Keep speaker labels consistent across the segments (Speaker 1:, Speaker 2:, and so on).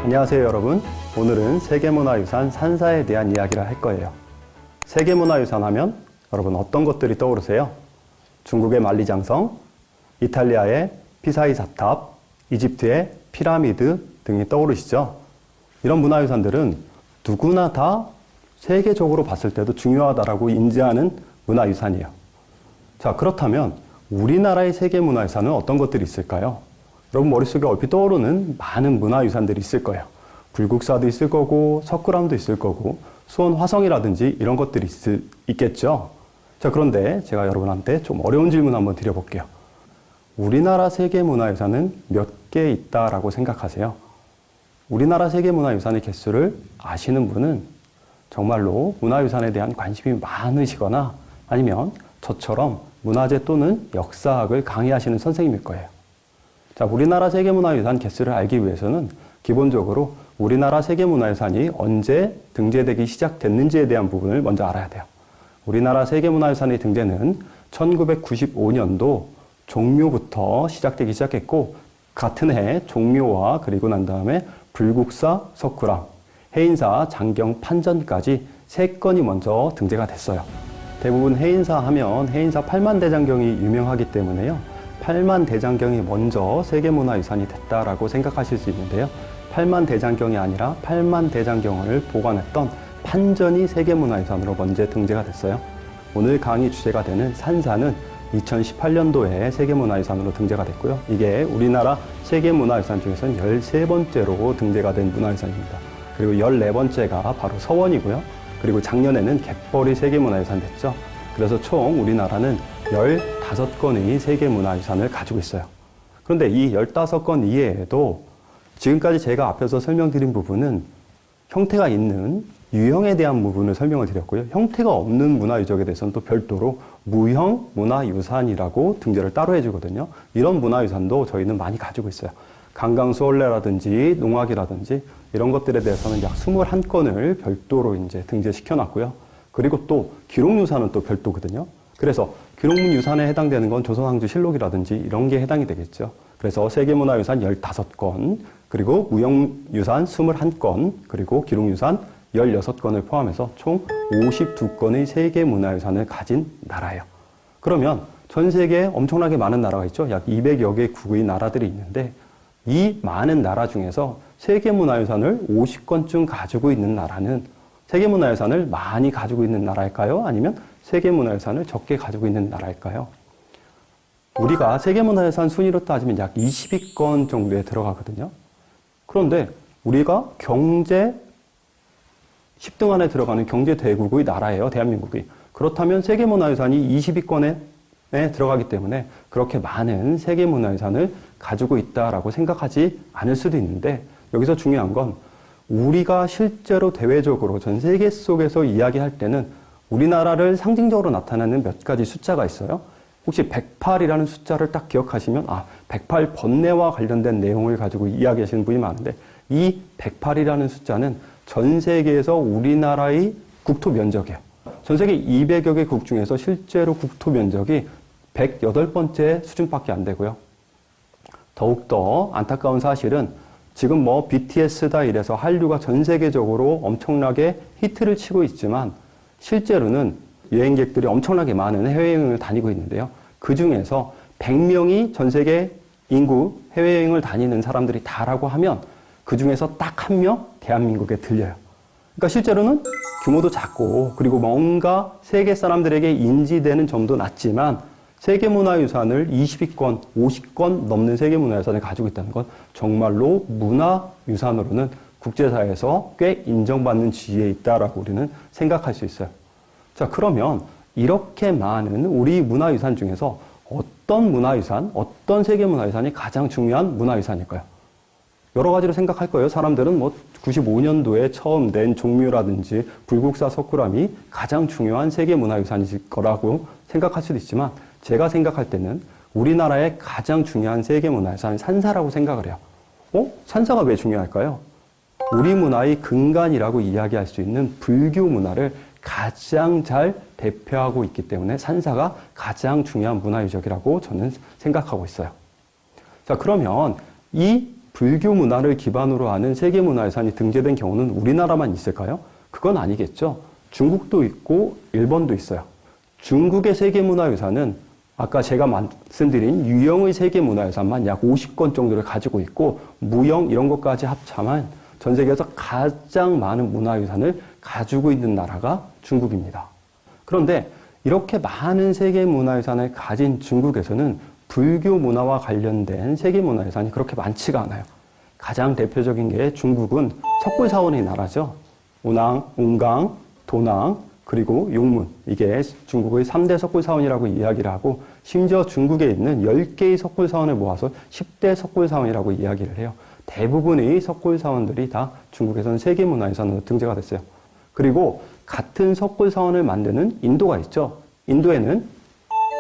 Speaker 1: 안녕하세요 여러분. 오늘은 세계문화유산 산사에 대한 이야기를 할 거예요. 세계문화유산 하면 여러분 어떤 것들이 떠오르세요? 중국의 만리장성, 이탈리아의 피사의 사탑, 이집트의 피라미드 등이 떠오르시죠? 이런 문화유산들은 누구나 다 세계적으로 봤을 때도 중요하다고 인지하는 문화유산이에요. 자, 그렇다면 우리나라의 세계문화유산은 어떤 것들이 있을까요? 여러분 머릿속에 얼핏 떠오르는 많은 문화유산들이 있을 거예요. 불국사도 있을 거고 석굴암도 있을 거고 수원 화성이라든지 이런 것들이 있겠죠. 자, 그런데 제가 여러분한테 좀 어려운 질문 한번 드려볼게요. 우리나라 세계문화유산은 몇 개 있다라고 생각하세요? 우리나라 세계문화유산의 개수를 아시는 분은 정말로 문화유산에 대한 관심이 많으시거나 아니면 저처럼 문화재 또는 역사학을 강의하시는 선생님일 거예요. 자, 우리나라 세계문화유산 개수를 알기 위해서는 기본적으로 우리나라 세계문화유산이 언제 등재되기 시작됐는지에 대한 부분을 먼저 알아야 돼요. 우리나라 세계문화유산의 등재는 1995년도 종묘부터 시작되기 시작했고 같은 해 종묘와 그리고 난 다음에 불국사, 석굴암, 해인사, 장경, 판전까지 3건이 먼저 등재가 됐어요. 대부분 해인사 하면 해인사 팔만대장경이 유명하기 때문에요. 팔만대장경이 먼저 세계문화유산이 됐다라고 생각하실 수 있는데요. 팔만대장경이 아니라 팔만대장경을 보관했던 판전이 세계문화유산으로 먼저 등재가 됐어요. 오늘 강의 주제가 되는 산사는 2018년도에 세계문화유산으로 등재가 됐고요. 이게 우리나라 세계문화유산 중에서는 13번째로 등재가 된 문화유산입니다. 그리고 14번째가 바로 서원이고요. 그리고 작년에는 갯벌이 세계문화유산 됐죠. 그래서 총 우리나라는 15건의 세계문화유산을 가지고 있어요. 그런데 이 15건 이외에도 지금까지 제가 앞에서 설명드린 부분은 형태가 있는 유형에 대한 부분을 설명을 드렸고요. 형태가 없는 문화유적에 대해서는 또 별도로 무형 문화유산이라고 등재를 따로 해주거든요. 이런 문화유산도 저희는 많이 가지고 있어요. 강강수월래라든지 농악이라든지 이런 것들에 대해서는 약 21건을 별도로 이제 등재시켜 놨고요. 그리고 또 기록유산은 또 별도거든요. 그래서 기록문유산에 해당되는 건 조선왕조실록이라든지 이런 게 해당이 되겠죠. 그래서 세계문화유산 15건, 그리고 무형유산 21건, 그리고 기록유산 16건을 포함해서 총 52건의 세계문화유산을 가진 나라예요. 그러면 전 세계에 엄청나게 많은 나라가 있죠. 약 200여 개국의 나라들이 있는데 이 많은 나라 중에서 세계문화유산을 50건쯤 가지고 있는 나라는 세계문화유산을 많이 가지고 있는 나라일까요? 아니면 세계문화유산을 적게 가지고 있는 나라일까요? 우리가 세계문화유산 순위로 따지면 약 20위권 정도에 들어가거든요. 그런데 우리가 경제 10등 안에 들어가는 경제대국의 나라예요, 대한민국이. 그렇다면 세계문화유산이 20위권에 들어가기 때문에 그렇게 많은 세계문화유산을 가지고 있다라고 생각하지 않을 수도 있는데 여기서 중요한 건 우리가 실제로 대외적으로 전 세계 속에서 이야기할 때는 우리나라를 상징적으로 나타내는 몇 가지 숫자가 있어요. 혹시 108이라는 숫자를 딱 기억하시면 108 번뇌와 관련된 내용을 가지고 이야기하시는 분이 많은데 이 108이라는 숫자는 전 세계에서 우리나라의 국토 면적이에요. 전 세계 200여 개 국 중에서 실제로 국토 면적이 108번째 수준밖에 안 되고요. 더욱더 안타까운 사실은 지금 BTS다 이래서 한류가 전 세계적으로 엄청나게 히트를 치고 있지만 실제로는 여행객들이 엄청나게 많은 해외여행을 다니고 있는데요. 그 중에서 100명이 전 세계 인구 해외여행을 다니는 사람들이 다라고 하면 그 중에서 딱 한 명 대한민국에 들려요. 그러니까 실제로는 규모도 작고 그리고 뭔가 세계 사람들에게 인지되는 점도 낮지만 세계문화유산을 20위권, 50건 넘는 세계문화유산을 가지고 있다는 건 정말로 문화유산으로는 국제사회에서 꽤 인정받는 지위에 있다라고 우리는 생각할 수 있어요. 자, 그러면 이렇게 많은 우리 문화유산 중에서 어떤 문화유산, 어떤 세계문화유산이 가장 중요한 문화유산일까요? 여러 가지로 생각할 거예요. 사람들은 95년도에 처음 낸 종묘라든지 불국사 석굴암이 가장 중요한 세계문화유산일 거라고 생각할 수도 있지만 제가 생각할 때는 우리나라의 가장 중요한 세계문화유산은 산사라고 생각을 해요. 산사가 왜 중요할까요? 우리 문화의 근간이라고 이야기할 수 있는 불교 문화를 가장 잘 대표하고 있기 때문에 산사가 가장 중요한 문화유적이라고 저는 생각하고 있어요. 자, 그러면 이 불교 문화를 기반으로 하는 세계문화유산이 등재된 경우는 우리나라만 있을까요? 그건 아니겠죠. 중국도 있고 일본도 있어요. 중국의 세계문화유산은 아까 제가 말씀드린 유형의 세계문화유산만 약 50건 정도를 가지고 있고 무형 이런 것까지 합치면 전 세계에서 가장 많은 문화유산을 가지고 있는 나라가 중국입니다. 그런데 이렇게 많은 세계문화유산을 가진 중국에서는 불교 문화와 관련된 세계문화유산이 그렇게 많지가 않아요. 가장 대표적인 게 중국은 석굴사원의 나라죠. 운항, 운강, 도낭, 그리고 용문. 이게 중국의 3대 석굴사원이라고 이야기를 하고 심지어 중국에 있는 10개의 석굴사원을 모아서 10대 석굴사원이라고 이야기를 해요. 대부분의 석굴사원들이 다 중국에서는 세계문화유산으로 등재가 됐어요. 그리고 같은 석굴사원을 만드는 인도가 있죠. 인도에는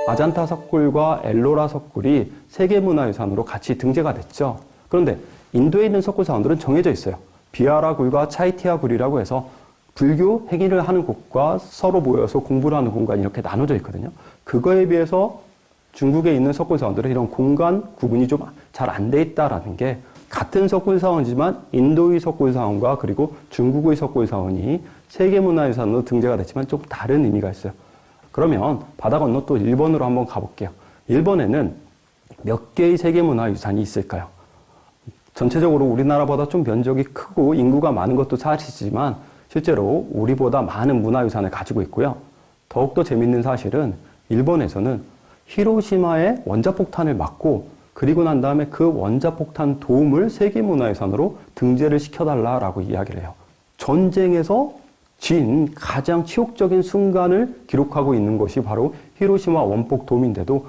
Speaker 1: 아잔타 석굴과 엘로라 석굴이 세계문화유산으로 같이 등재가 됐죠. 그런데 인도에 있는 석굴사원들은 정해져 있어요. 비하라 굴과 차이티아 굴이라고 해서 불교 행위를 하는 곳과 서로 모여서 공부를 하는 공간이 이렇게 나눠져 있거든요. 그거에 비해서 중국에 있는 석굴사원들은 이런 공간 구분이 좀 잘 안 돼 있다라는 게 같은 석굴사원이지만 인도의 석굴사원과 그리고 중국의 석굴사원이 세계문화유산으로 등재가 됐지만 좀 다른 의미가 있어요. 그러면 바다 건너 또 일본으로 한번 가볼게요. 일본에는 몇 개의 세계문화유산이 있을까요? 전체적으로 우리나라보다 좀 면적이 크고 인구가 많은 것도 사실이지만 실제로 우리보다 많은 문화유산을 가지고 있고요. 더욱더 재밌는 사실은 일본에서는 히로시마의 원자폭탄을 막고 그리고 난 다음에 그 원자폭탄 도움을 세계문화유산으로 등재를 시켜달라라고 이야기를 해요. 전쟁에서 진 가장 치욕적인 순간을 기록하고 있는 것이 바로 히로시마 원폭돔인데도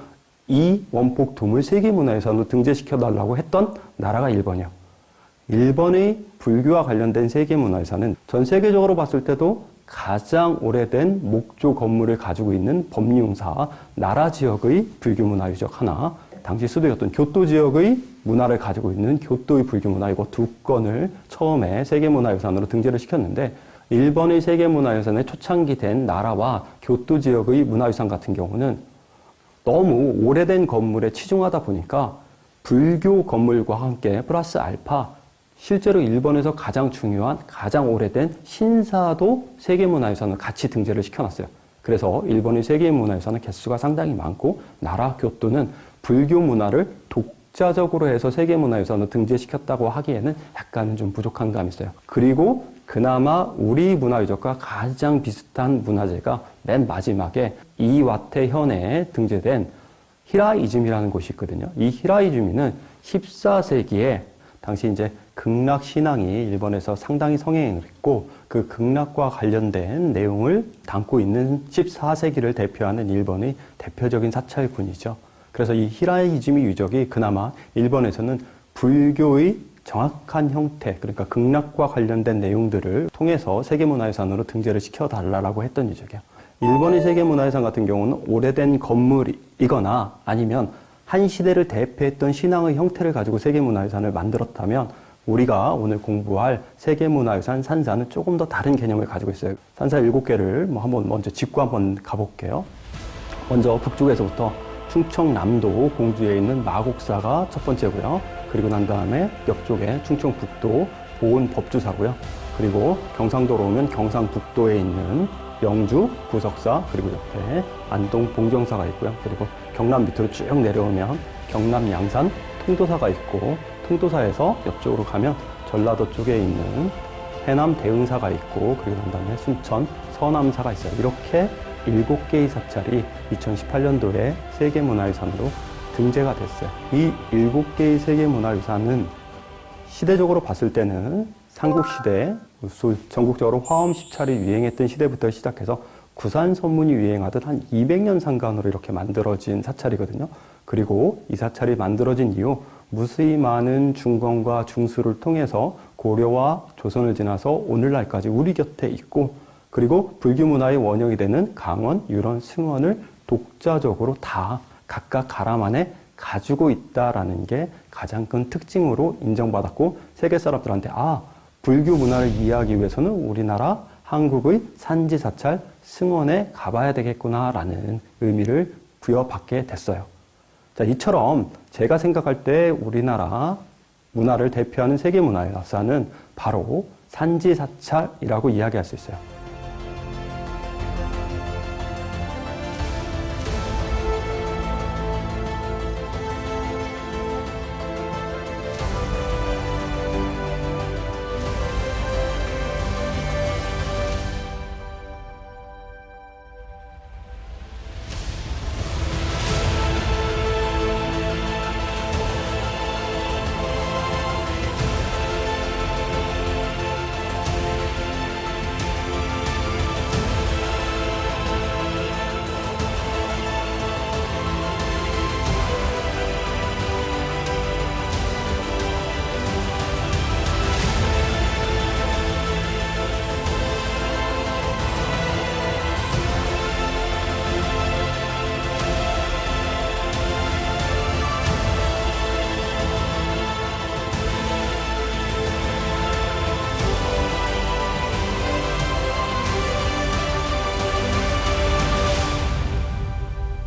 Speaker 1: 이 원폭돔을 세계문화유산으로 등재시켜달라고 했던 나라가 일본이에요. 일본의 불교와 관련된 세계문화유산은 전 세계적으로 봤을 때도 가장 오래된 목조 건물을 가지고 있는 법륜사 나라 지역의 불교문화유적 하나, 당시 수도였던 교토 지역의 문화를 가지고 있는 교토의 불교문화 이거 두 건을 처음에 세계문화유산으로 등재를 시켰는데 일본의 세계문화유산에 초창기 된 나라와 교토 지역의 문화유산 같은 경우는 너무 오래된 건물에 치중하다 보니까 불교 건물과 함께 플러스 알파 실제로 일본에서 가장 중요한 가장 오래된 신사도 세계문화유산을 같이 등재를 시켜놨어요. 그래서 일본의 세계문화유산은 개수가 상당히 많고 나라 교토는 불교 문화를 독자적으로 해서 세계문화유산으로 등재시켰다고 하기에는 약간은 좀 부족한 감이 있어요. 그리고 그나마 우리 문화유적과 가장 비슷한 문화재가 맨 마지막에 이와테 현에 등재된 히라이즈미라는 곳이 있거든요. 이 히라이즈미는 14세기에 당시 이제 극락 신앙이 일본에서 상당히 성행을 했고 그 극락과 관련된 내용을 담고 있는 14세기를 대표하는 일본의 대표적인 사찰군이죠. 그래서 이 히라이즈미 유적이 그나마 일본에서는 불교의 정확한 형태, 그러니까 극락과 관련된 내용들을 통해서 세계문화유산으로 등재를 시켜달라고 했던 유적이에요. 일본의 세계문화유산 같은 경우는 오래된 건물이거나 아니면 한 시대를 대표했던 신앙의 형태를 가지고 세계문화유산을 만들었다면 우리가 오늘 공부할 세계문화유산 산사는 조금 더 다른 개념을 가지고 있어요. 산사 7개를 한번 먼저 짚고 한번 가볼게요. 먼저 북쪽에서부터 충청남도 공주에 있는 마곡사가 첫 번째고요. 그리고 난 다음에 옆쪽에 충청북도 보은법주사고요. 그리고 경상도로 오면 경상북도에 있는 영주 부석사, 그리고 옆에 안동 봉경사가 있고요. 그리고 경남 밑으로 쭉 내려오면 경남 양산 통도사가 있고 통도사에서 옆쪽으로 가면 전라도 쪽에 있는 해남 대흥사가 있고 그리고 난 다음에 순천 서남사가 있어요. 이렇게 7개의 사찰이 2018년도에 세계문화유산으로 등재가 됐어요. 이 7개의 세계문화유산은 시대적으로 봤을 때는 삼국시대, 전국적으로 화엄 시찰이 유행했던 시대부터 시작해서 구산선문이 유행하던 한 200년 상간으로 이렇게 만들어진 사찰이거든요. 그리고 이 사찰이 만들어진 이후 무수히 많은 중건과 중수를 통해서 고려와 조선을 지나서 오늘날까지 우리 곁에 있고 그리고 불교문화의 원형이 되는 강원, 유런, 승원을 독자적으로 다 각각 가람 안에 가지고 있다라는 게 가장 큰 특징으로 인정받았고 세계 사람들한테 불교 문화를 이해하기 위해서는 우리나라 한국의 산지사찰 승원에 가봐야 되겠구나라는 의미를 부여받게 됐어요. 자, 이처럼 제가 생각할 때 우리나라 문화를 대표하는 세계문화유산은 바로 산지사찰이라고 이야기할 수 있어요.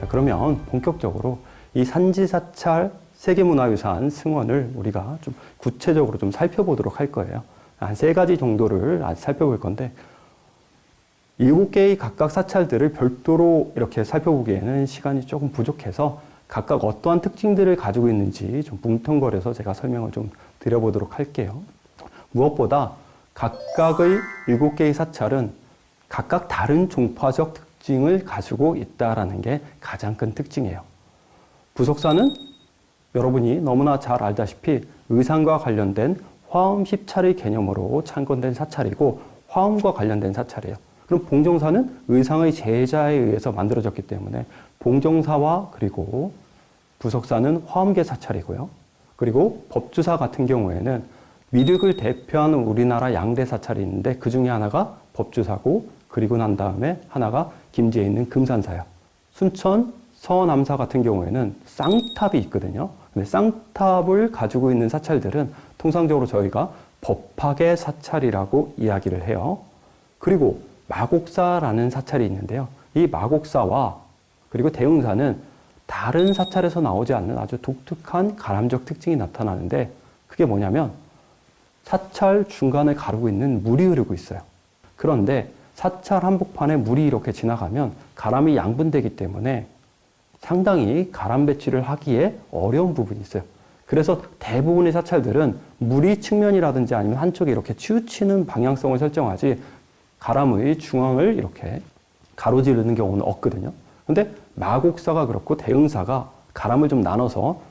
Speaker 1: 그러면 본격적으로 이 산지사찰 세계문화유산 승원을 우리가 좀 구체적으로 좀 살펴보도록 할 거예요. 한 3가지 정도를 살펴볼 건데 7개의 각각 사찰들을 별도로 이렇게 살펴보기에는 시간이 조금 부족해서 각각 어떠한 특징들을 가지고 있는지 좀 뭉텅거려서 제가 설명을 좀 드려보도록 할게요. 무엇보다 각각의 7개의 사찰은 각각 다른 종파적 특징을 가지고 있다는 게 가장 큰 특징이에요. 부속사는 여러분이 너무나 잘 알다시피 의상과 관련된 화엄 10차례 개념으로 창건된 사찰이고 화엄과 관련된 사찰이에요. 그럼 봉정사는 의상의 제자에 의해서 만들어졌기 때문에 봉정사와 그리고 부속사는 화엄계 사찰이고요. 그리고 법주사 같은 경우에는 미륵을 대표하는 우리나라 양대 사찰이 있는데 그 중에 하나가 법주사고 그리고 난 다음에 하나가 김제에 있는 금산사예요. 순천 서남사 같은 경우에는 쌍탑이 있거든요. 근데 쌍탑을 가지고 있는 사찰들은 통상적으로 저희가 법학의 사찰이라고 이야기를 해요. 그리고 마곡사라는 사찰이 있는데요. 이 마곡사와 그리고 대흥사는 다른 사찰에서 나오지 않는 아주 독특한 가람적 특징이 나타나는데 그게 뭐냐면 사찰 중간을 가르고 있는 물이 흐르고 있어요. 그런데 사찰 한복판에 물이 이렇게 지나가면 가람이 양분되기 때문에 상당히 가람 배치를 하기에 어려운 부분이 있어요. 그래서 대부분의 사찰들은 물이 측면이라든지 아니면 한쪽에 이렇게 치우치는 방향성을 설정하지 가람의 중앙을 이렇게 가로지르는 경우는 없거든요. 근데 마곡사가 그렇고 대흥사가 가람을 좀 나눠서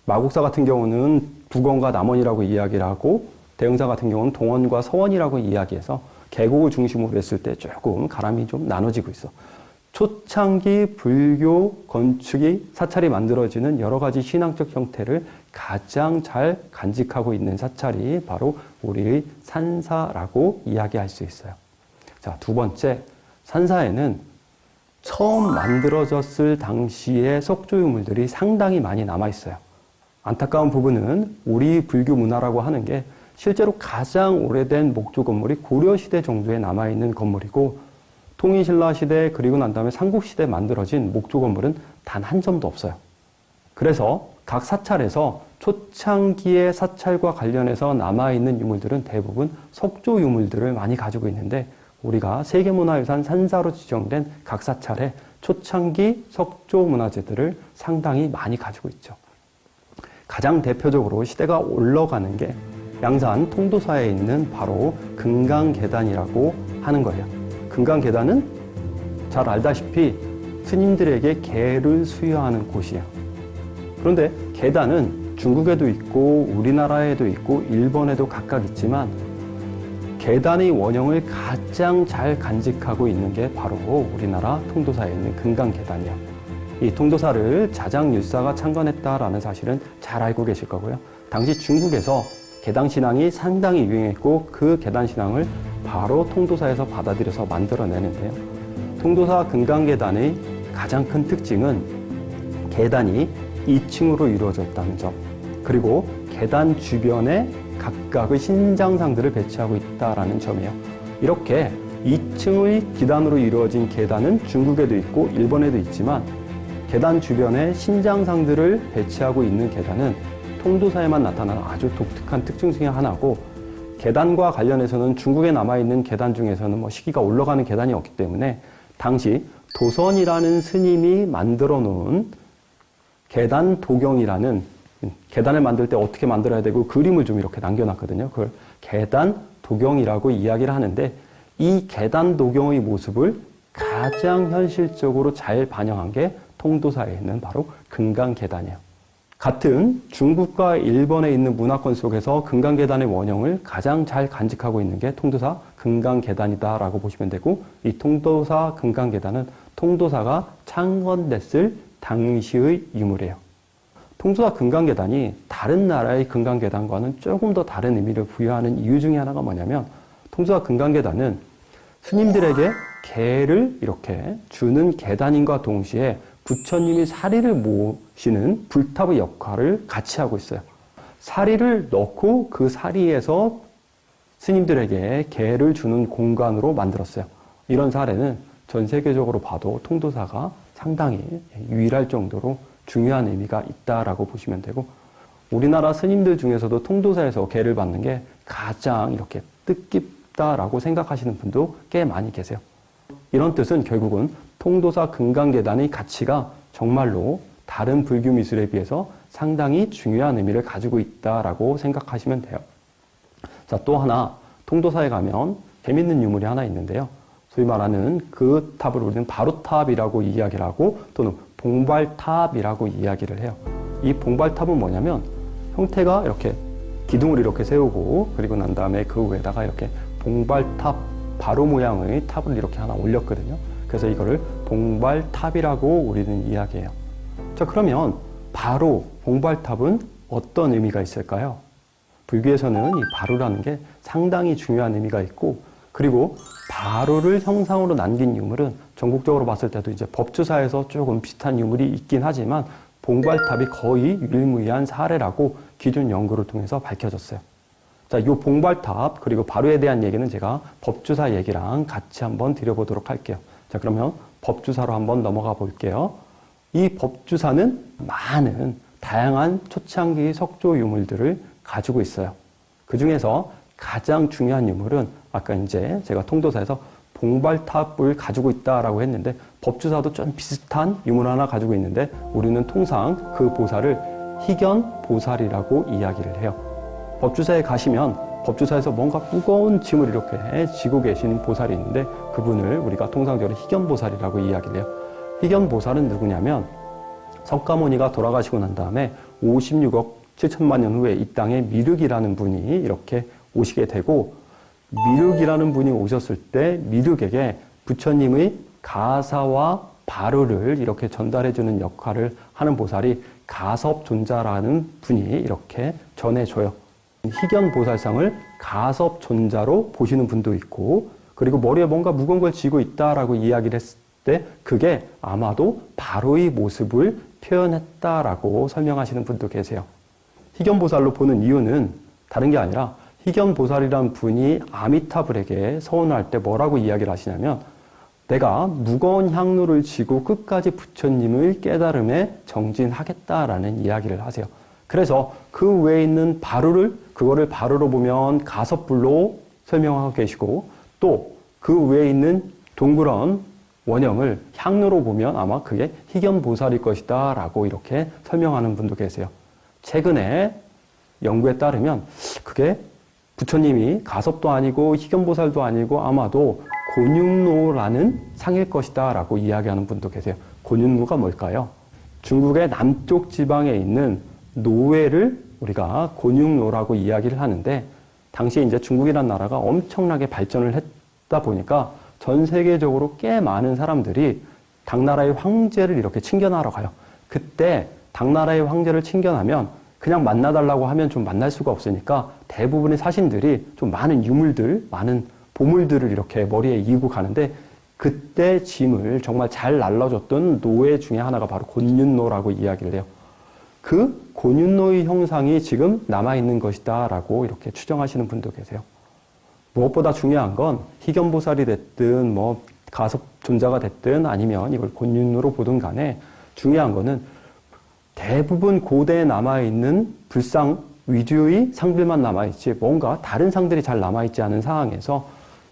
Speaker 1: 마곡사 같은 경우는 북원과 남원이라고 이야기를 하고 대흥사 같은 경우는 동원과 서원이라고 이야기해서 계곡을 중심으로 했을 때 조금 가람이 좀 나눠지고 있어. 초창기 불교 건축이 사찰이 만들어지는 여러 가지 신앙적 형태를 가장 잘 간직하고 있는 사찰이 바로 우리의 산사라고 이야기할 수 있어요. 자, 2번째, 산사에는 처음 만들어졌을 당시의 석조 유물들이 상당히 많이 남아 있어요. 안타까운 부분은 우리 불교 문화라고 하는 게 실제로 가장 오래된 목조 건물이 고려시대 정도에 남아있는 건물이고 통일신라 시대 그리고 난 다음에 삼국시대에 만들어진 목조 건물은 단 한 점도 없어요. 그래서 각 사찰에서 초창기의 사찰과 관련해서 남아있는 유물들은 대부분 석조 유물들을 많이 가지고 있는데 우리가 세계문화유산 산사로 지정된 각 사찰에 초창기 석조 문화재들을 상당히 많이 가지고 있죠. 가장 대표적으로 시대가 올라가는 게 양산 통도사에 있는 바로 금강계단이라고 하는 거예요. 금강계단은 잘 알다시피 스님들에게 계를 수여하는 곳이에요. 그런데 계단은 중국에도 있고 우리나라에도 있고 일본에도 각각 있지만 계단의 원형을 가장 잘 간직하고 있는 게 바로 우리나라 통도사에 있는 금강계단이에요. 이 통도사를 자장율사가 창건했다라는 사실은 잘 알고 계실 거고요. 당시 중국에서 계단신앙이 상당히 유행했고 그 계단신앙을 바로 통도사에서 받아들여서 만들어내는데요. 통도사 금강계단의 가장 큰 특징은 계단이 2층으로 이루어져 있다는 점, 그리고 계단 주변에 각각의 신장상들을 배치하고 있다는 점이에요. 이렇게 2층의 기단으로 이루어진 계단은 중국에도 있고 일본에도 있지만 계단 주변에 신장상들을 배치하고 있는 계단은 통도사에만 나타나는 아주 독특한 특징 중에 하나고, 계단과 관련해서는 중국에 남아있는 계단 중에서는 뭐 시기가 올라가는 계단이 없기 때문에 당시 도선이라는 스님이 만들어 놓은 계단 도경이라는, 계단을 만들 때 어떻게 만들어야 되고 그림을 좀 이렇게 남겨놨거든요. 그걸 계단 도경이라고 이야기를 하는데, 이 계단 도경의 모습을 가장 현실적으로 잘 반영한 게 통도사에 있는 바로 금강계단이에요. 같은 중국과 일본에 있는 문화권 속에서 금강계단의 원형을 가장 잘 간직하고 있는 게 통도사 금강계단이다라고 보시면 되고, 이 통도사 금강계단은 통도사가 창건됐을 당시의 유물이에요. 통도사 금강계단이 다른 나라의 금강계단과는 조금 더 다른 의미를 부여하는 이유 중에 하나가 뭐냐면, 통도사 금강계단은 스님들에게 계를 이렇게 주는 계단인과 동시에 부처님이 사리를 모시는 불탑의 역할을 같이 하고 있어요. 사리를 넣고 그 사리에서 스님들에게 계를 주는 공간으로 만들었어요. 이런 사례는 전 세계적으로 봐도 통도사가 상당히 유일할 정도로 중요한 의미가 있다라고 보시면 되고, 우리나라 스님들 중에서도 통도사에서 계를 받는 게 가장 이렇게 뜻깊다라고 생각하시는 분도 꽤 많이 계세요. 이런 뜻은 결국은 통도사 금강계단의 가치가 정말로 다른 불교 미술에 비해서 상당히 중요한 의미를 가지고 있다라고 생각하시면 돼요. 자, 또 하나, 통도사에 가면 재밌는 유물이 하나 있는데요. 소위 말하는 그 탑을 우리는 바로탑이라고 이야기를 하고, 또는 봉발탑이라고 이야기를 해요. 이 봉발탑은 뭐냐면, 형태가 이렇게 기둥을 이렇게 세우고, 그리고 난 다음에 그 위에다가 이렇게 봉발탑, 바로 모양의 탑을 이렇게 하나 올렸거든요. 그래서 이거를 봉발탑이라고 우리는 이야기해요. 자, 그러면 바로 봉발탑은 어떤 의미가 있을까요? 불교에서는 이 바로라는 게 상당히 중요한 의미가 있고, 그리고 바로를 형상으로 남긴 유물은 전국적으로 봤을 때도 이제 법주사에서 조금 비슷한 유물이 있긴 하지만, 봉발탑이 거의 유일무이한 사례라고 기존 연구를 통해서 밝혀졌어요. 자, 이 봉발탑 그리고 바로에 대한 얘기는 제가 법주사 얘기랑 같이 한번 드려보도록 할게요. 자, 그러면 법주사로 한번 넘어가 볼게요. 이 법주사는 많은 다양한 초창기 석조 유물들을 가지고 있어요. 그 중에서 가장 중요한 유물은 아까 이제 제가 통도사에서 봉발탑을 가지고 있다라고 했는데, 법주사도 좀 비슷한 유물 하나 가지고 있는데, 우리는 통상 그 보살을 희견보살이라고 이야기를 해요. 법주사에 가시면 법주사에서 뭔가 무거운 짐을 이렇게 지고 계시는 보살이 있는데, 그분을 우리가 통상적으로 희견보살이라고 이야기를 해요. 희견보살은 누구냐면, 석가모니가 돌아가시고 난 다음에 56억 7천만 년 후에 이 땅에 미륵이라는 분이 이렇게 오시게 되고, 미륵이라는 분이 오셨을 때 미륵에게 부처님의 가사와 바로를 이렇게 전달해주는 역할을 하는 보살이 가섭존자라는 분이 이렇게 전해줘요. 희견보살상을 가섭존자로 보시는 분도 있고, 그리고 머리에 뭔가 무거운 걸 쥐고 있다라고 이야기를 했을 때 그게 아마도 바로의 모습을 표현했다라고 설명하시는 분도 계세요. 희견보살로 보는 이유는 다른 게 아니라, 희견보살이란 분이 아미타불에게 서원할 때 뭐라고 이야기를 하시냐면, 내가 무거운 향로를 쥐고 끝까지 부처님을 깨달음에 정진하겠다라는 이야기를 하세요. 그래서 그 외에 있는 그거를 바로로 보면 가섭불로 설명하고 계시고, 또 그 외에 있는 동그란 원형을 향로로 보면 아마 그게 희견보살일 것이다 라고 이렇게 설명하는 분도 계세요. 최근에 연구에 따르면 그게 부처님이 가섭도 아니고 희견보살도 아니고 아마도 곤윤로라는 상일 것이다 라고 이야기하는 분도 계세요. 곤윤로가 뭘까요? 중국의 남쪽 지방에 있는 노회를 우리가 곤윤로라고 이야기를 하는데, 당시에 이제 중국이라는 나라가 엄청나게 발전을 했다 보니까 전 세계적으로 꽤 많은 사람들이 당나라의 황제를 이렇게 친견하러 가요. 그때 당나라의 황제를 친견하면 그냥 만나달라고 하면 좀 만날 수가 없으니까 대부분의 사신들이 좀 많은 유물들, 많은 보물들을 이렇게 머리에 이고 가는데, 그때 짐을 정말 잘 날라줬던 노예 중에 하나가 바로 곤윤로라고 이야기를 해요. 그 곤윤로의 형상이 지금 남아있는 것이다 라고 이렇게 추정하시는 분도 계세요. 무엇보다 중요한 건 희견보살이 됐든 뭐 가섭존자가 됐든 아니면 이걸 곤윤로로 보든 간에 중요한 거는 대부분 고대에 남아있는 불상 위주의 상들만 남아있지 뭔가 다른 상들이 잘 남아있지 않은 상황에서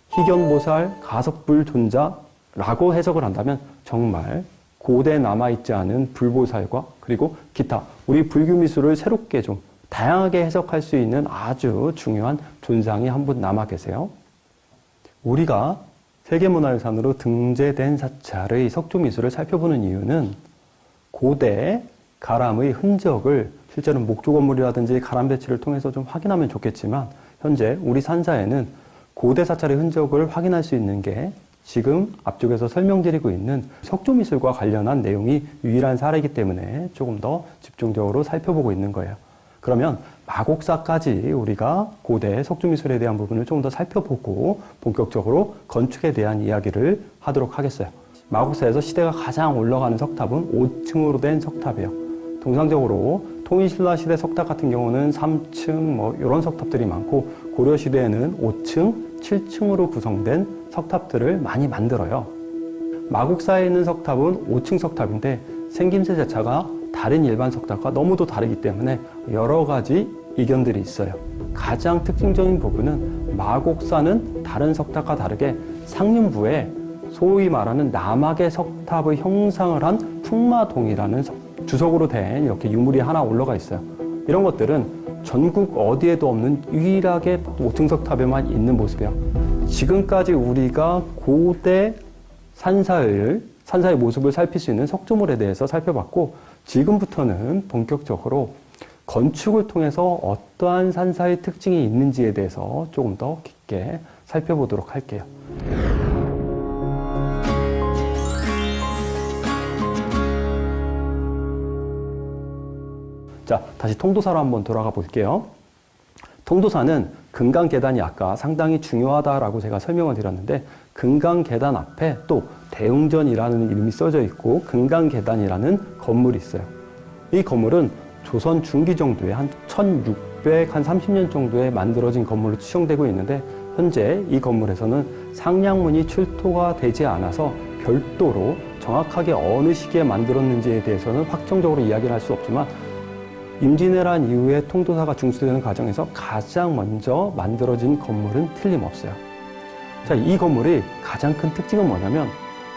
Speaker 1: 희경보살, 가섭불존자라고 해석을 한다면 정말 고대에 남아있지 않은 불보살과 그리고 기타 우리 불교 미술을 새롭게 좀 다양하게 해석할 수 있는 아주 중요한 존상이 한 분 남아 계세요. 우리가 세계문화유산으로 등재된 사찰의 석조미술을 살펴보는 이유는 고대 가람의 흔적을 실제로는 목조 건물이라든지 가람 배치를 통해서 좀 확인하면 좋겠지만 현재 우리 산사에는 고대 사찰의 흔적을 확인할 수 있는 게 지금 앞쪽에서 설명드리고 있는 석조미술과 관련한 내용이 유일한 사례이기 때문에 조금 더 집중적으로 살펴보고 있는 거예요. 그러면 마곡사까지 우리가 고대 석조미술에 대한 부분을 조금 더 살펴보고 본격적으로 건축에 대한 이야기를 하도록 하겠어요. 마곡사에서 시대가 가장 올라가는 석탑은 5층으로 된 석탑이에요. 통상적으로 통일신라 시대 석탑 같은 경우는 3층 이런 석탑들이 많고 고려 시대에는 5층, 7층으로 구성된 석탑들을 많이 만들어요. 마곡사에 있는 석탑은 5층 석탑인데 생김새 자체가 다른 일반 석탑과 너무도 다르기 때문에 여러 가지 의견들이 있어요. 가장 특징적인 부분은 마곡사는 다른 석탑과 다르게 상륜부에 소위 말하는 남악의 석탑의 형상을 한 풍마동이라는 주석으로 된 이렇게 유물이 하나 올라가 있어요. 이런 것들은 전국 어디에도 없는 유일하게 5층 석탑에만 있는 모습이에요. 지금까지 우리가 고대 산사의 모습을 살필 수 있는 석조물에 대해서 살펴봤고 지금부터는 본격적으로 건축을 통해서 어떠한 산사의 특징이 있는지에 대해서 조금 더 깊게 살펴보도록 할게요. 자, 다시 통도사로 한번 돌아가 볼게요. 통도사는 금강계단이 아까 상당히 중요하다라고 제가 설명을 드렸는데 금강계단 앞에 또 대웅전이라는 이름이 써져 있고 금강계단이라는 건물이 있어요. 이 건물은 조선 중기 정도에 한 1630년 정도에 만들어진 건물로 추정되고 있는데 현재 이 건물에서는 상량문이 출토가 되지 않아서 별도로 정확하게 어느 시기에 만들었는지에 대해서는 확정적으로 이야기를 할 수 없지만 임진왜란 이후에 통도사가 중수되는 과정에서 가장 먼저 만들어진 건물은 틀림없어요. 자, 이 건물의 가장 큰 특징은 뭐냐면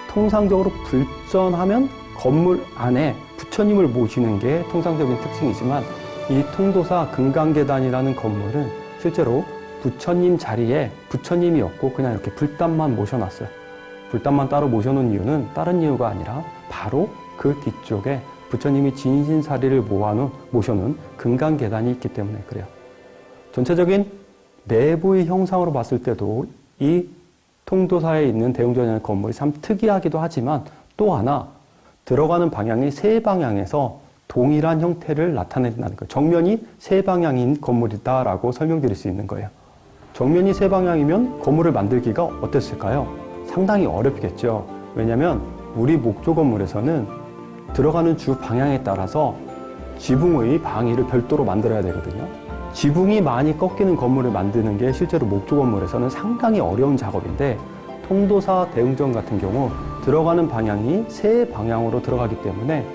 Speaker 1: 통상적으로 불전하면 건물 안에 부처님을 모시는 게 통상적인 특징이지만 이 통도사 금강계단이라는 건물은 실제로 부처님 자리에 부처님이 없고 그냥 이렇게 불단만 모셔놨어요. 불단만 따로 모셔놓은 이유는 다른 이유가 아니라 바로 그 뒤쪽에 부처님이 진신사리를 모셔놓은 금강계단이 있기 때문에 그래요. 전체적인 내부의 형상으로 봤을 때도 이 통도사에 있는 대웅전이라는 건물이 참 특이하기도 하지만 또 하나 들어가는 방향이 세 방향에서 동일한 형태를 나타낸다는 거예요. 정면이 세 방향인 건물이다라고 설명드릴 수 있는 거예요. 정면이 세 방향이면 건물을 만들기가 어땠을까요? 상당히 어렵겠죠. 왜냐하면 우리 목조 건물에서는 들어가는 주 방향에 따라서 지붕의 방위를 별도로 만들어야 되거든요. 지붕이 많이 꺾이는 건물을 만드는 게 실제로 목조 건물에서는 상당히 어려운 작업인데 통도사 대웅전 같은 경우 들어가는 방향이 세 방향으로 들어가기 때문에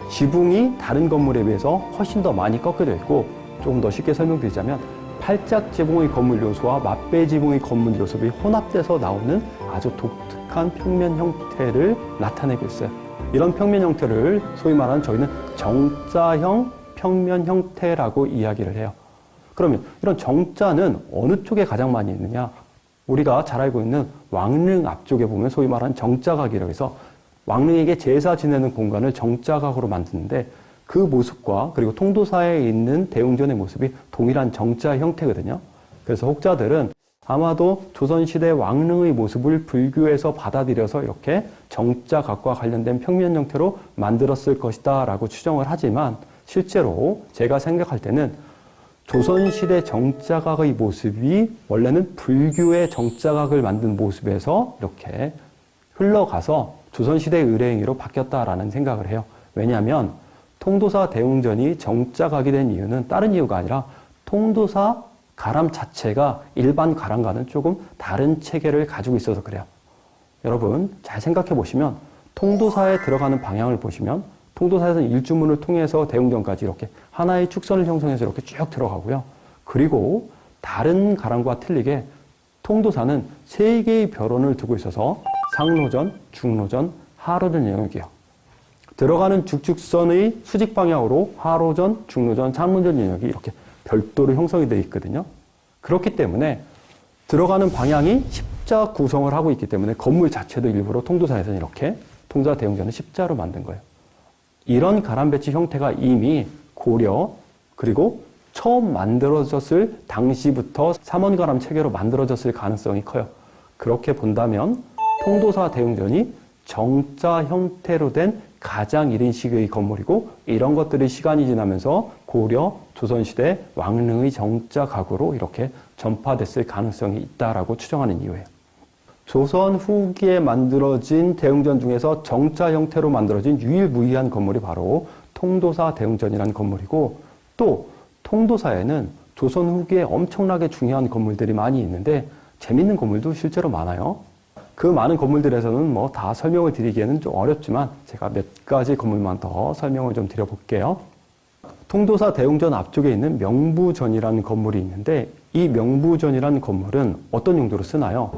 Speaker 1: 지붕이 다른 건물에 비해서 훨씬 더 많이 꺾여져 있고 조금 더 쉽게 설명드리자면 팔짝 지붕의 건물 요소와 맞배 지붕의 건물 요소가 혼합돼서 나오는 아주 독특한 평면 형태를 나타내고 있어요. 이런 평면 형태를 소위 말하는 저희는 정자형 평면 형태라고 이야기를 해요. 그러면 이런 정자는 어느 쪽에 가장 많이 있느냐? 우리가 잘 알고 있는 왕릉 앞쪽에 보면 소위 말하는 정자각이라고 해서 왕릉에게 제사 지내는 공간을 정자각으로 만드는데 그 모습과 그리고 통도사에 있는 대웅전의 모습이 동일한 정자 형태거든요. 그래서 혹자들은 아마도 조선시대 왕릉의 모습을 불교에서 받아들여서 이렇게 정자각과 관련된 평면 형태로 만들었을 것이다 라고 추정을 하지만 실제로 제가 생각할 때는 조선시대 정자각의 모습이 원래는 불교의 정자각을 만든 모습에서 이렇게 흘러가서 조선시대 의뢰행위로 바뀌었다라는 생각을 해요. 왜냐하면 통도사 대웅전이 정자각이 된 이유는 다른 이유가 아니라 통도사 가람 자체가 일반 가람과는 조금 다른 체계를 가지고 있어서 그래요. 여러분 잘 생각해 보시면 통도사에 들어가는 방향을 보시면 통도사에서는 일주문을 통해서 대웅전까지 이렇게 하나의 축선을 형성해서 이렇게 쭉 들어가고요. 그리고 다른 가람과 틀리게 통도사는 세 개의 벼론을 두고 있어서 상로전, 중로전, 하로전 영역이에요. 들어가는 죽축선의 수직 방향으로 하로전, 중로전, 상로전 영역이 이렇게 별도로 형성이 되어 있거든요. 그렇기 때문에 들어가는 방향이 십자 구성을 하고 있기 때문에 건물 자체도 일부러 통도사에서는 이렇게 통도사 대웅전을 십자로 만든 거예요. 이런 가람 배치 형태가 이미 고려 그리고 처음 만들어졌을 당시부터 삼원가람 체계로 만들어졌을 가능성이 커요. 그렇게 본다면 통도사 대웅전이 정자 형태로 된 가장 이른 시기의 건물이고 이런 것들이 시간이 지나면서 고려, 조선시대 왕릉의 정자 가구로 이렇게 전파됐을 가능성이 있다라고 추정하는 이유예요. 조선 후기에 만들어진 대웅전 중에서 정자 형태로 만들어진 유일무이한 건물이 바로 통도사 대웅전이라는 건물이고 또 통도사에는 조선 후기에 엄청나게 중요한 건물들이 많이 있는데 재밌는 건물도 실제로 많아요. 그 많은 건물들에서는 뭐 다 설명을 드리기에는 좀 어렵지만 제가 몇 가지 건물만 더 설명을 좀 드려볼게요. 통도사 대웅전 앞쪽에 있는 명부전이라는 건물이 있는데 이 명부전이라는 건물은 어떤 용도로 쓰나요?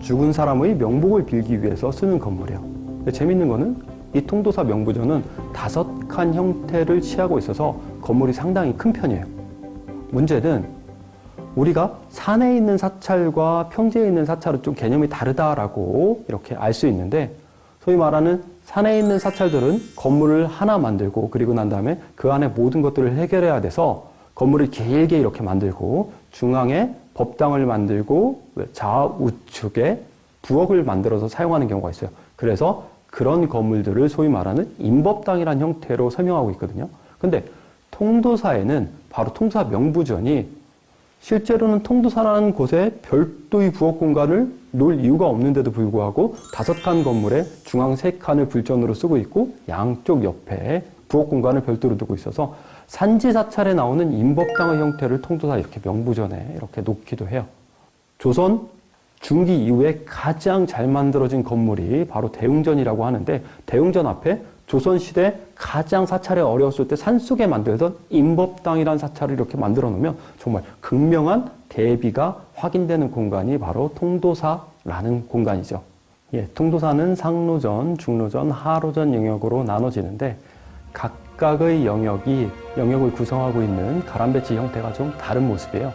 Speaker 1: 죽은 사람의 명복을 빌기 위해서 쓰는 건물이에요. 근데 재밌는 거는 이 통도사 명부전은 5칸 형태를 취하고 있어서 건물이 상당히 큰 편이에요. 문제는 우리가 산에 있는 사찰과 평지에 있는 사찰은 좀 개념이 다르다라고 이렇게 알 수 있는데 소위 말하는 산에 있는 사찰들은 건물을 하나 만들고 그리고 난 다음에 그 안에 모든 것들을 해결해야 돼서 건물을 길게 이렇게 만들고 중앙에 법당을 만들고 좌우측에 부엌을 만들어서 사용하는 경우가 있어요. 그래서 그런 건물들을 소위 말하는 임법당이라는 형태로 설명하고 있거든요. 근데 통도사에는 바로 통도사 명부전이 실제로는 통도사라는 곳에 별도의 부엌 공간을 놓을 이유가 없는데도 불구하고 5칸 건물에 중앙 3칸을 불전으로 쓰고 있고 양쪽 옆에 부엌 공간을 별도로 두고 있어서 산지 사찰에 나오는 임법당의 형태를 통도사 이렇게 명부전에 이렇게 놓기도 해요. 조선 중기 이후에 가장 잘 만들어진 건물이 바로 대웅전이라고 하는데 대웅전 앞에 조선시대 가장 사찰이 어려웠을 때 산속에 만들던 임법당이라는 사찰을 이렇게 만들어 놓으면 정말 극명한 대비가 확인되는 공간이 바로 통도사라는 공간이죠. 예, 통도사는 상로전, 중로전, 하로전 영역으로 나눠지는데 각각의 영역을 구성하고 있는 가람배치 형태가 좀 다른 모습이에요.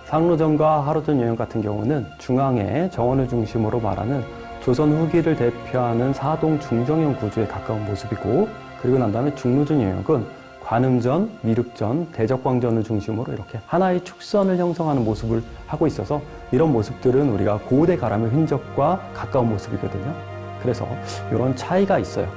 Speaker 1: 상로전과 하로전 영역 같은 경우는 중앙에 정원을 중심으로 말하는 조선 후기를 대표하는 사동 중정형 구조에 가까운 모습이고 그리고 난 다음에 중로전 영역은 관음전, 미륵전, 대적광전을 중심으로 이렇게 하나의 축선을 형성하는 모습을 하고 있어서 이런 모습들은 우리가 고대 가람의 흔적과 가까운 모습이거든요. 그래서 이런 차이가 있어요.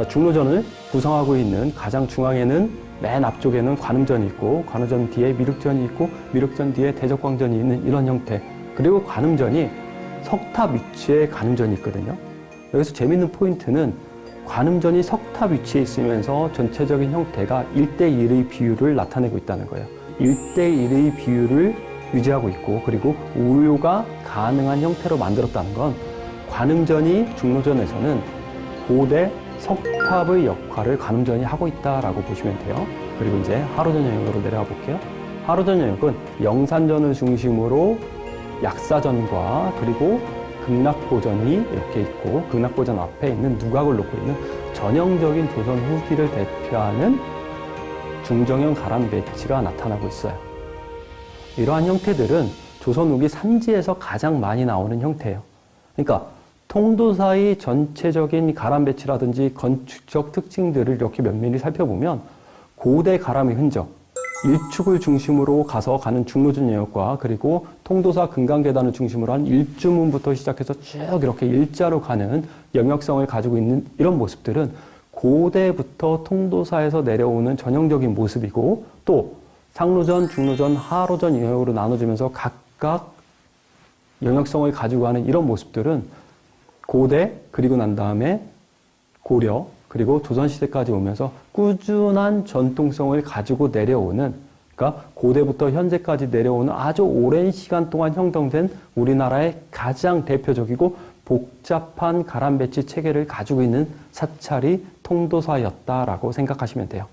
Speaker 1: 중로전을 구성하고 있는 가장 중앙에는 맨 앞쪽에는 관음전이 있고 관음전 뒤에 미륵전이 있고 미륵전 뒤에 대적광전이 있는 이런 형태 그리고 관음전이 석탑 위치에 관음전이 있거든요. 여기서 재밌는 포인트는 관음전이 석탑 위치에 있으면서 전체적인 형태가 1대1의 비율을 나타내고 있다는 거예요. 1대1의 비율을 유지하고 있고 그리고 우효가 가능한 형태로 만들었다는 건 관음전이 중로전에서는 고대 석탑의 역할을 관음전이 하고 있다라고 보시면 돼요. 그리고 이제 하로전 영역으로 내려가 볼게요. 하로전 영역은 영산전을 중심으로 약사전과 그리고 극락보전이 이렇게 있고 극락보전 앞에 있는 누각을 놓고 있는 전형적인 조선 후기를 대표하는 중정형 가람 배치가 나타나고 있어요. 이러한 형태들은 조선 후기 산지에서 가장 많이 나오는 형태예요. 그러니까 통도사의 전체적인 가람 배치라든지 건축적 특징들을 이렇게 면밀히 살펴보면 고대 가람의 흔적, 일축을 중심으로 가는 중로전 영역과 그리고 통도사 금강계단을 중심으로 한 일주문부터 시작해서 쭉 이렇게 일자로 가는 영역성을 가지고 있는 이런 모습들은 고대부터 통도사에서 내려오는 전형적인 모습이고 또 상로전, 중로전, 하로전 영역으로 나눠지면서 각각 영역성을 가지고 가는 이런 모습들은 고대 그리고 난 다음에 고려 그리고 조선시대까지 오면서 꾸준한 전통성을 가지고 내려오는 그러니까 고대부터 현재까지 내려오는 아주 오랜 시간 동안 형성된 우리나라의 가장 대표적이고 복잡한 가람 배치 체계를 가지고 있는 사찰이 통도사였다라고 생각하시면 돼요.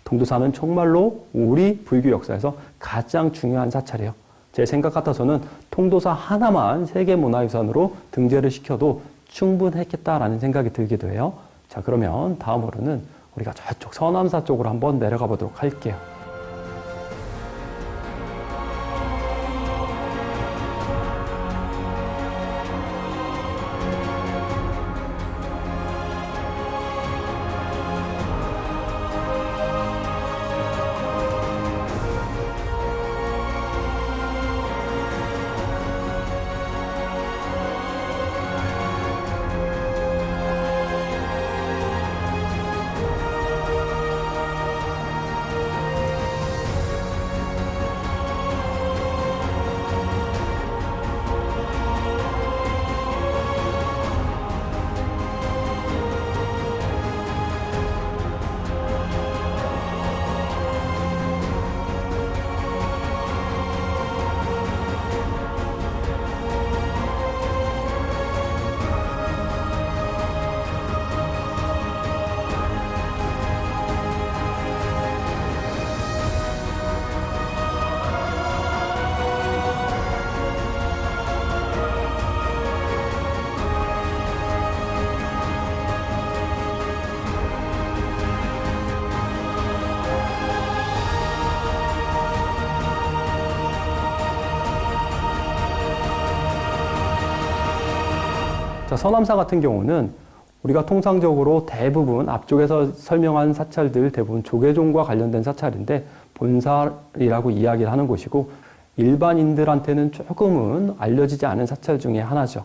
Speaker 1: 통도사는 정말로 우리 불교 역사에서 가장 중요한 사찰이에요. 제 생각 같아서는 통도사 하나만 세계문화유산으로 등재를 시켜도 충분했겠다라는 생각이 들기도 해요. 자, 그러면 다음으로는 우리가 저쪽 서남사 쪽으로 한번 내려가 보도록 할게요. 자, 서남사 같은 경우는 우리가 통상적으로 대부분 앞쪽에서 설명한 사찰들 대부분 조계종과 관련된 사찰인데 본살이라고 이야기를 하는 곳이고 일반인들한테는 조금은 알려지지 않은 사찰 중에 하나죠.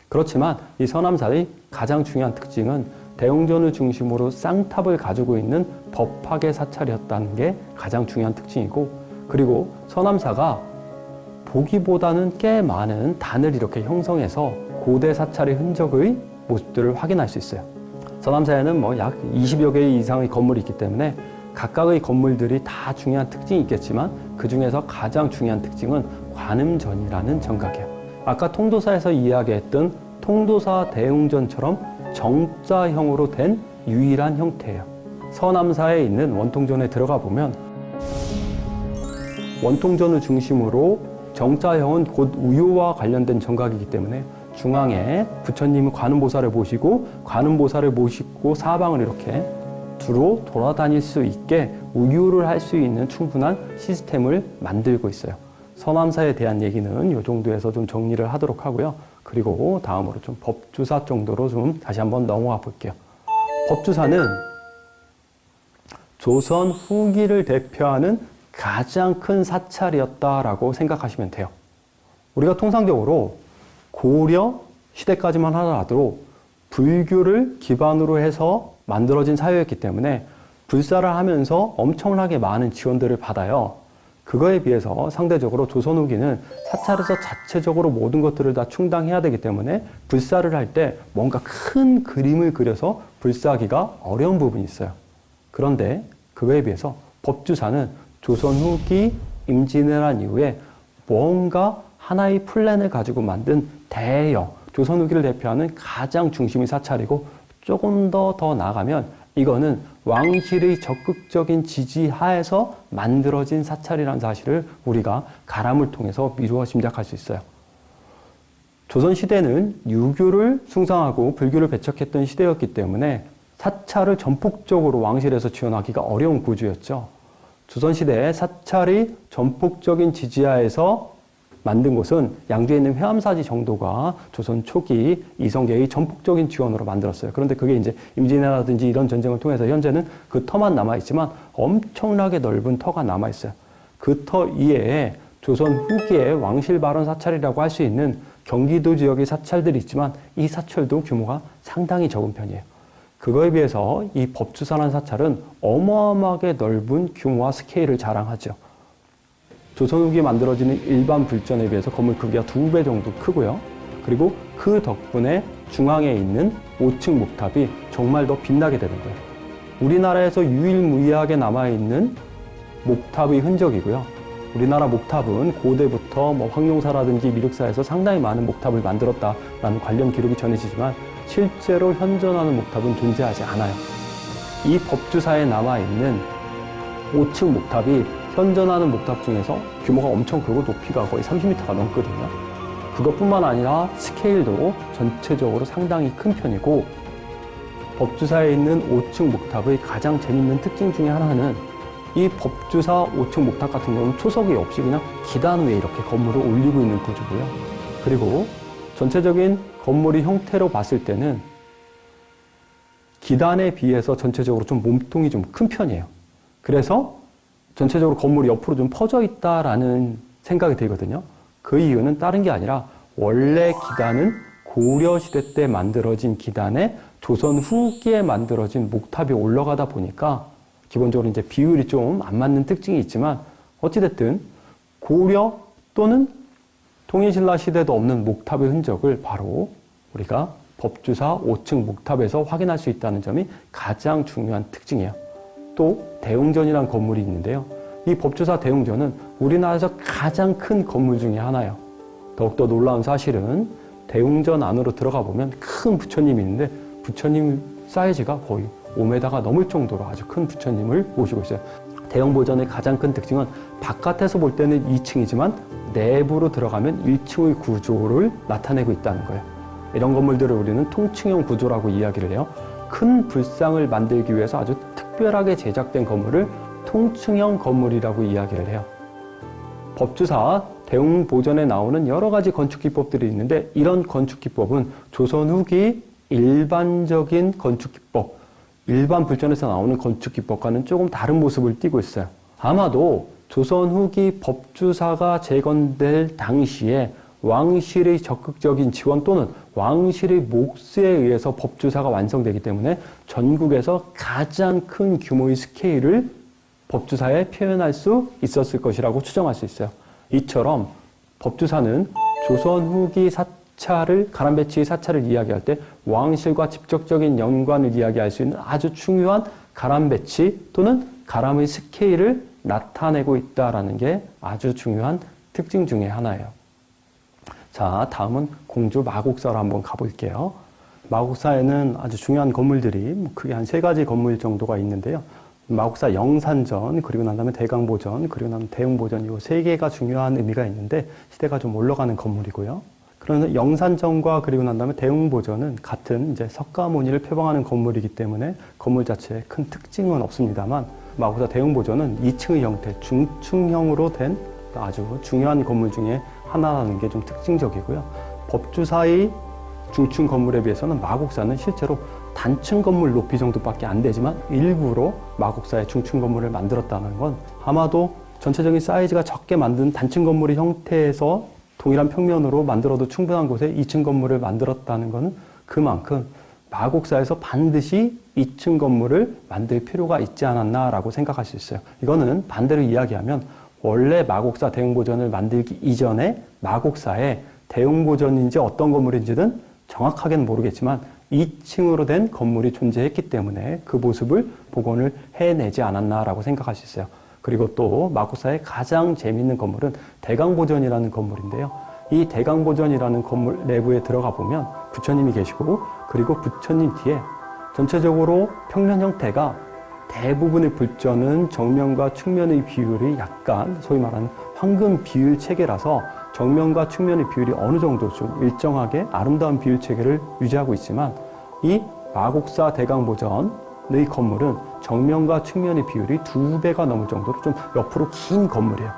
Speaker 1: 그렇지만 이 서남사의 가장 중요한 특징은 대웅전을 중심으로 쌍탑을 가지고 있는 법학의 사찰이었다는 게 가장 중요한 특징이고, 그리고 서남사가 보기보다는 꽤 많은 단을 이렇게 형성해서 고대 사찰의 흔적의 모습들을 확인할 수 있어요. 서남사에는 약 20여 개 이상의 건물이 있기 때문에 각각의 건물들이 다 중요한 특징이 있겠지만 그 중에서 가장 중요한 특징은 관음전이라는 정각이에요. 아까 통도사에서 이야기했던 통도사 대웅전처럼 정자형으로 된 유일한 형태예요. 서남사에 있는 원통전에 들어가 보면 원통전을 중심으로 정자형은 곧 우효와 관련된 정각이기 때문에 중앙에 부처님은 관음보살을 모시고 관음보살을 모시고 사방을 이렇게 두루 돌아다닐 수 있게 우유를 할 수 있는 충분한 시스템을 만들고 있어요. 서남사에 대한 얘기는 이 정도에서 좀 정리를 하도록 하고요. 그리고 다음으로 좀 법주사 정도로 좀 다시 한번 넘어가 볼게요. 법주사는 조선 후기를 대표하는 가장 큰 사찰이었다라고 생각하시면 돼요. 우리가 통상적으로 고려 시대까지만 하더라도 불교를 기반으로 해서 만들어진 사회였기 때문에 불사를 하면서 엄청나게 많은 지원들을 받아요. 그거에 비해서 상대적으로 조선 후기는 사찰에서 자체적으로 모든 것들을 다 충당해야 되기 때문에 불사를 할 때 뭔가 큰 그림을 그려서 불사하기가 어려운 부분이 있어요. 그런데 그거에 비해서 법주사는 조선 후기 임진왜란 이후에 뭔가 하나의 플랜을 가지고 만든 대형 조선 후기를 대표하는 가장 중심의 사찰이고, 조금 더 나아가면 이거는 왕실의 적극적인 지지 하에서 만들어진 사찰이라는 사실을 우리가 가람을 통해서 미루어 짐작할 수 있어요. 조선시대는 유교를 숭상하고 불교를 배척했던 시대였기 때문에 사찰을 전폭적으로 왕실에서 지원하기가 어려운 구조였죠. 조선시대에 사찰이 전폭적인 지지하에서 만든 곳은 양주에 있는 회암사지 정도가 조선 초기 이성계의 전폭적인 지원으로 만들었어요. 그런데 그게 이제 임진왜란이라든지 이런 전쟁을 통해서 현재는 그 터만 남아있지만 엄청나게 넓은 터가 남아있어요. 그 터 이외에 조선 후기의 왕실 발원 사찰이라고 할 수 있는 경기도 지역의 사찰들이 있지만 이 사찰도 규모가 상당히 적은 편이에요. 그거에 비해서 이 법주사라는 사찰은 어마어마하게 넓은 규모와 스케일을 자랑하죠. 조선 후기에 만들어지는 일반 불전에 비해서 건물 크기가 2배 정도 크고요. 그리고 그 덕분에 중앙에 있는 5층 목탑이 정말 더 빛나게 되는 거예요. 우리나라에서 유일무이하게 남아있는 목탑의 흔적이고요. 우리나라 목탑은 고대부터 황룡사라든지 미륵사에서 상당히 많은 목탑을 만들었다라는 관련 기록이 전해지지만 실제로 현존하는 목탑은 존재하지 않아요. 이 법주사에 남아있는 5층 목탑이 현존하는 목탑 중에서 규모가 엄청 크고 높이가 거의 30m가 넘거든요. 그것뿐만 아니라 스케일도 전체적으로 상당히 큰 편이고, 법주사에 있는 5층 목탑의 가장 재밌는 특징 중에 하나는 이 법주사 5층 목탑 같은 경우는 초석이 없이 그냥 기단 위에 이렇게 건물을 올리고 있는 구조고요. 그리고 전체적인 건물의 형태로 봤을 때는 기단에 비해서 전체적으로 좀 몸통이 좀 큰 편이에요. 그래서 전체적으로 건물이 옆으로 좀 퍼져 있다라는 생각이 들거든요. 그 이유는 다른 게 아니라 원래 기단은 고려시대 때 만들어진 기단에 조선 후기에 만들어진 목탑이 올라가다 보니까 기본적으로 이제 비율이 좀 안 맞는 특징이 있지만 어찌됐든 고려 또는 통일신라 시대도 없는 목탑의 흔적을 바로 우리가 법주사 5층 목탑에서 확인할 수 있다는 점이 가장 중요한 특징이에요. 또 대웅전이라는 건물이 있는데요. 이 법주사 대웅전은 우리나라에서 가장 큰 건물 중에 하나예요. 더욱더 놀라운 사실은 대웅전 안으로 들어가 보면 큰 부처님이 있는데 부처님 사이즈가 거의 5m가 넘을 정도로 아주 큰 부처님을 모시고 있어요. 대웅보전의 가장 큰 특징은 바깥에서 볼 때는 2층이지만 내부로 들어가면 1층의 구조를 나타내고 있다는 거예요. 이런 건물들을 우리는 통층형 구조라고 이야기를 해요. 큰 불상을 만들기 위해서 아주 특별하게 제작된 건물을 통층형 건물이라고 이야기를 해요. 법주사 대웅보전에 나오는 여러 가지 건축 기법들이 있는데 이런 건축 기법은 조선 후기 일반적인 건축 기법, 일반 불전에서 나오는 건축 기법과는 조금 다른 모습을 띠고 있어요. 아마도 조선 후기 법주사가 재건될 당시에 왕실의 적극적인 지원 또는 왕실의 몫에 의해서 법주사가 완성되기 때문에 전국에서 가장 큰 규모의 스케일을 법주사에 표현할 수 있었을 것이라고 추정할 수 있어요. 이처럼 법주사는 조선 후기 사찰을, 가람배치의 사찰을 이야기할 때 왕실과 직접적인 연관을 이야기할 수 있는 아주 중요한 가람배치 또는 가람의 스케일을 나타내고 있다는 게 아주 중요한 특징 중에 하나예요. 자, 다음은 공주 마곡사로 한번 가볼게요. 마곡사에는 아주 중요한 건물들이 크게 한 3가지 건물 정도가 있는데요. 마곡사 영산전, 그리고 난 다음에 대강보전, 그리고 난 다음에 대웅보전, 이 3개가 중요한 의미가 있는데 시대가 좀 올라가는 건물이고요. 그러면 영산전과 그리고 난 다음에 대웅보전은 같은 이제 석가모니를 표방하는 건물이기 때문에 건물 자체에 큰 특징은 없습니다만 마곡사 대웅보전은 2층의 형태, 중층형으로 된 아주 중요한 건물 중에 하나라는 게 좀 특징적이고요. 법주사의 중층 건물에 비해서는 마곡사는 실제로 단층 건물 높이 정도밖에 안 되지만 일부러 마곡사의 중층 건물을 만들었다는 건 아마도 전체적인 사이즈가 적게 만든 단층 건물의 형태에서 동일한 평면으로 만들어도 충분한 곳에 2층 건물을 만들었다는 것은 그만큼 마곡사에서 반드시 2층 건물을 만들 필요가 있지 않았나라고 생각할 수 있어요. 이거는 반대로 이야기하면 원래 마곡사 대웅보전을 만들기 이전에 마곡사에 대웅보전인지 어떤 건물인지는 정확하게는 모르겠지만 2층으로 된 건물이 존재했기 때문에 그 모습을 복원을 해내지 않았나라고 생각할 수 있어요. 그리고 또 마곡사의 가장 재미있는 건물은 대강보전이라는 건물인데요. 이 대강보전이라는 건물 내부에 들어가 보면 부처님이 계시고 그리고 부처님 뒤에 전체적으로 평면 형태가 대부분의 불전은 정면과 측면의 비율이 약간 소위 말하는 황금 비율 체계라서 정면과 측면의 비율이 어느 정도 좀 일정하게 아름다운 비율 체계를 유지하고 있지만 이 마곡사 대강보전의 건물은 정면과 측면의 비율이 2배가 넘을 정도로 좀 옆으로 긴 건물이에요.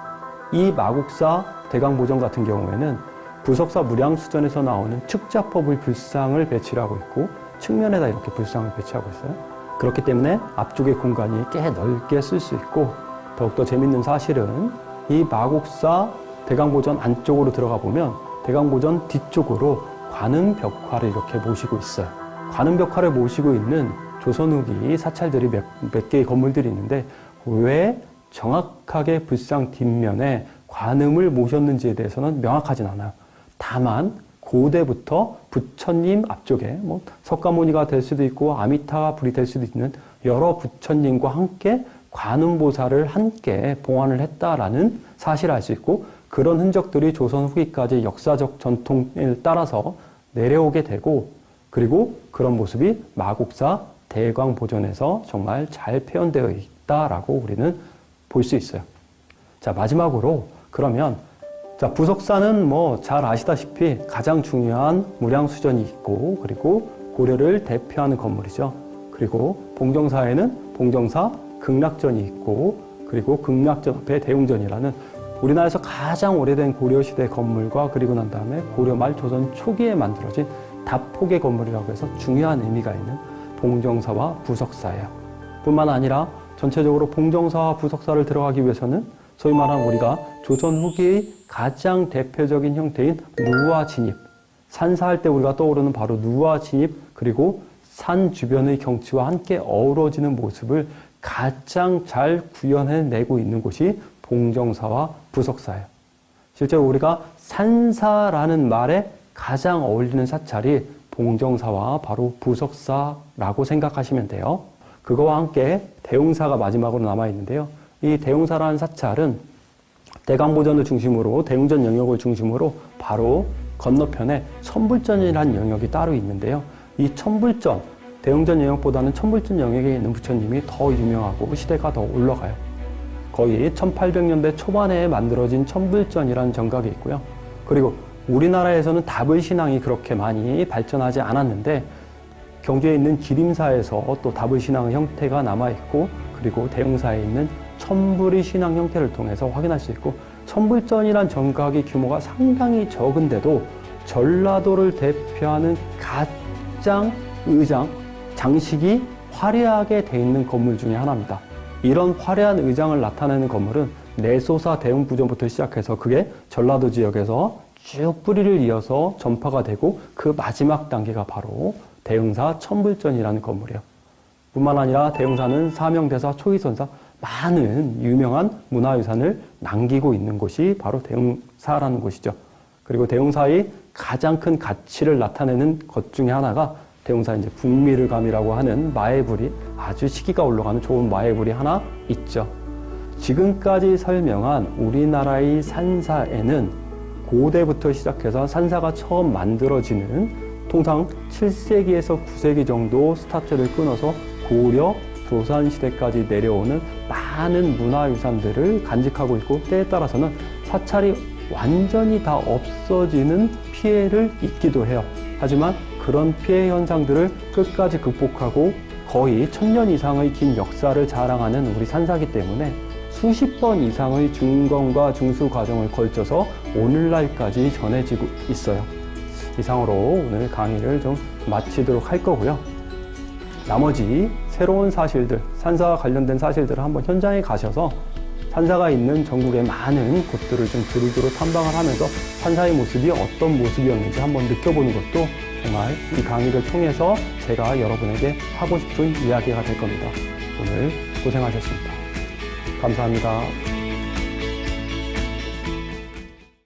Speaker 1: 이 마곡사 대강보전 같은 경우에는 부석사 무량수전에서 나오는 축자법의 불상을 배치를 하고 있고 측면에다 이렇게 불상을 배치하고 있어요. 그렇기 때문에 앞쪽의 공간이 꽤 넓게 쓸 수 있고 더욱더 재밌는 사실은 이 마곡사 대강보전 안쪽으로 들어가 보면 대강보전 뒤쪽으로 관음벽화를 이렇게 모시고 있어요. 관음벽화를 모시고 있는 조선 후기 사찰들이 몇 개의 건물들이 있는데 왜 정확하게 불상 뒷면에 관음을 모셨는지에 대해서는 명확하진 않아요. 다만 고대부터 부처님 앞쪽에 석가모니가 될 수도 있고 아미타 불이 될 수도 있는 여러 부처님과 함께 관음보살을 함께 봉안을 했다라는 사실을 알 수 있고 그런 흔적들이 조선 후기까지 역사적 전통을 따라서 내려오게 되고 그리고 그런 모습이 마곡사 대광보존에서 정말 잘 표현되어 있다라고 우리는 볼 수 있어요. 자, 마지막으로 그러면 자, 부석사는 뭐 잘 아시다시피 가장 중요한 무량수전이 있고 그리고 고려를 대표하는 건물이죠. 그리고 봉정사에는 봉정사 극락전이 있고 그리고 극락전 앞에 대웅전이라는 우리나라에서 가장 오래된 고려시대 건물과 그리고 난 다음에 고려 말 조선 초기에 만들어진 다폭의 건물이라고 해서 중요한 의미가 있는 봉정사와 부석사예요. 뿐만 아니라 전체적으로 봉정사와 부석사를 들어가기 위해서는 소위 말하는 우리가 조선 후기의 가장 대표적인 형태인 누와 진입, 산사할 때 우리가 떠오르는 바로 누와 진입 그리고 산 주변의 경치와 함께 어우러지는 모습을 가장 잘 구현해내고 있는 곳이 봉정사와 부석사예요. 실제로 우리가 산사라는 말에 가장 어울리는 사찰이 봉정사와 바로 부석사라고 생각하시면 돼요. 그거와 함께 대웅사가 마지막으로 남아있는데요. 이 대웅사라는 사찰은 대광보전을 중심으로 대웅전 영역을 중심으로 바로 건너편에 천불전이라는 영역이 따로 있는데요. 이 천불전, 대웅전 영역보다는 천불전 영역에 있는 부처님이 더 유명하고 시대가 더 올라가요. 거의 1800년대 초반에 만들어진 천불전이라는 정각이 있고요. 그리고 우리나라에서는 다불신앙이 그렇게 많이 발전하지 않았는데 경주에 있는 기림사에서 또 다불신앙 형태가 남아있고 그리고 대웅사에 있는 천불의 신앙 형태를 통해서 확인할 수 있고 천불전이란 정각의 규모가 상당히 적은데도 전라도를 대표하는 가장 의장, 장식이 화려하게 돼 있는 건물 중에 하나입니다. 이런 화려한 의장을 나타내는 건물은 내소사 대웅부전부터 시작해서 그게 전라도 지역에서 쭉 뿌리를 이어서 전파가 되고 그 마지막 단계가 바로 대웅사 천불전이라는 건물이에요. 뿐만 아니라 대웅사는 사명대사, 초이선사 많은 유명한 문화유산을 남기고 있는 곳이 바로 대웅사라는 곳이죠. 그리고 대웅사의 가장 큰 가치를 나타내는 것 중에 하나가 대웅사 이제 북미르감이라고 하는 마애불이 아주 시기가 올라가는 좋은 마애불이 하나 있죠. 지금까지 설명한 우리나라의 산사에는 고대부터 시작해서 산사가 처음 만들어지는 통상 7세기에서 9세기 정도 스타트를 끊어서 고려, 조선시대까지 내려오는 많은 문화유산들을 간직하고 있고 때에 따라서는 사찰이 완전히 다 없어지는 피해를 입기도 해요. 하지만 그런 피해 현상들을 끝까지 극복하고 거의 1000년 이상의 긴 역사를 자랑하는 우리 산사기 때문에 수십 번 이상의 중검과 중수 과정을 걸쳐서 오늘날까지 전해지고 있어요. 이상으로 오늘 강의를 좀 마치도록 할 거고요. 나머지 새로운 사실들, 산사와 관련된 사실들을 한번 현장에 가셔서 산사가 있는 전국의 많은 곳들을 좀 두루두루 탐방을 하면서 산사의 모습이 어떤 모습이었는지 한번 느껴보는 것도 정말 이 강의를 통해서 제가 여러분에게 하고 싶은 이야기가 될 겁니다. 오늘 고생하셨습니다. 감사합니다.